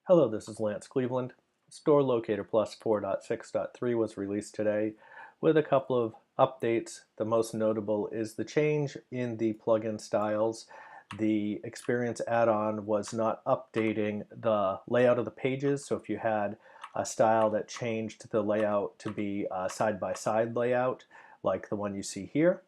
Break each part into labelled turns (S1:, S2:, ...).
S1: Hello, this is Lance Cleveland. Store Locator Plus 4.6.3 was released today with a couple of updates. The most notable is the change in the plugin styles. The Experience add-on was not updating the layout of the pages, so if you had a style that changed the layout to be a side-by-side layout, like the one you see here,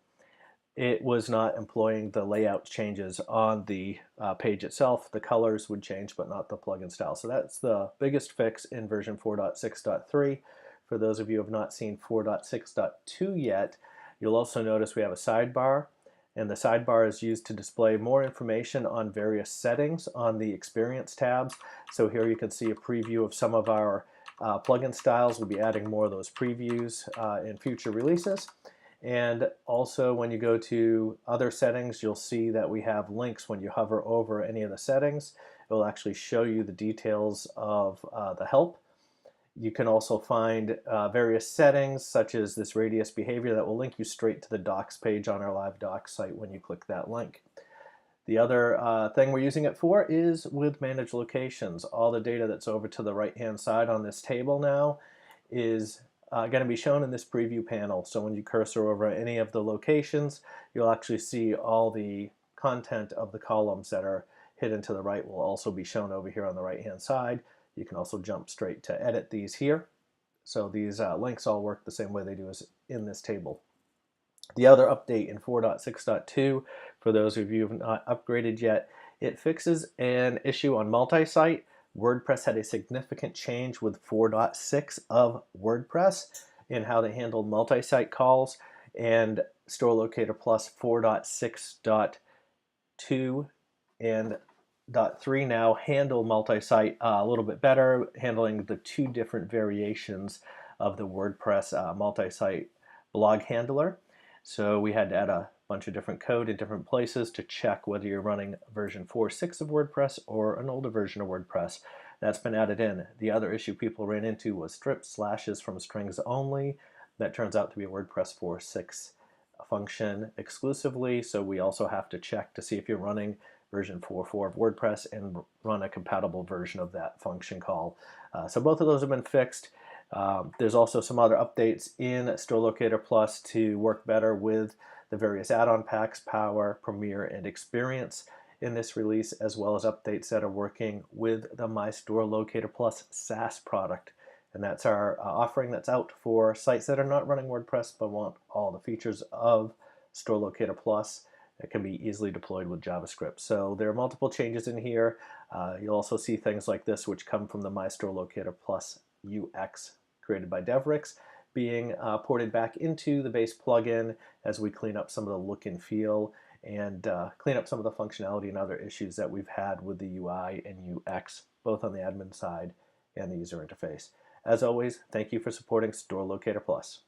S1: it was not employing the layout changes on the page itself. The colors would change, but not the plugin style. So that's the biggest fix in version 4.6.3. For those of you who have not seen 4.6.2 yet, you'll also notice we have a sidebar, and the sidebar is used to display more information on various settings on the Experience tabs. So here you can see a preview of some of our plugin styles. We'll be adding more of those previews in future releases. And also when you go to other settings, you'll see that we have links. When you hover over any of the settings, it will actually show you the details of the help. You can also find various settings such as this radius behavior that will link you straight to the docs page on our live docs site when you click that link. The other thing we're using it for is with managed locations. All the data that's over to the right hand side on this table now is going to be shown in this preview panel. So when you cursor over any of the locations, you'll actually see all the content of the columns that are hidden to the right will also be shown over here on the right hand side. You can also jump straight to edit these here. So these links all work the same way they do as in this table. The other update in 4.6.2, for those of you who have not upgraded yet, it fixes an issue on multi-site. WordPress had a significant change with 4.6 of WordPress in how they handled multi-site calls, and Store Locator Plus 4.6.2 and .3 now handle multi-site a little bit better, handling the two different variations of the WordPress multi-site blog handler. So we had to add a bunch of different code in different places to check whether you're running version 4.6 of WordPress or an older version of WordPress. That's been added in. The other issue people ran into was strip slashes from strings only. That turns out to be a WordPress 4.6 function exclusively, so we also have to check to see if you're running version 4.4 of WordPress and run a compatible version of that function call. So both of those have been fixed. There's also some other updates in Store Locator Plus to work better with the various add-on packs, Power, Premier, and Experience in this release, as well as updates that are working with the My Store Locator Plus SaaS product. And that's our offering that's out for sites that are not running WordPress but want all the features of Store Locator Plus that can be easily deployed with JavaScript. So there are multiple changes in here. You'll also see things like this which come from the My Store Locator Plus UX created by Devrix being ported back into the base plugin as we clean up some of the look and feel and clean up some of the functionality and other issues that we've had with the UI and UX, both on the admin side and the user interface. As always, thank you for supporting Store Locator Plus.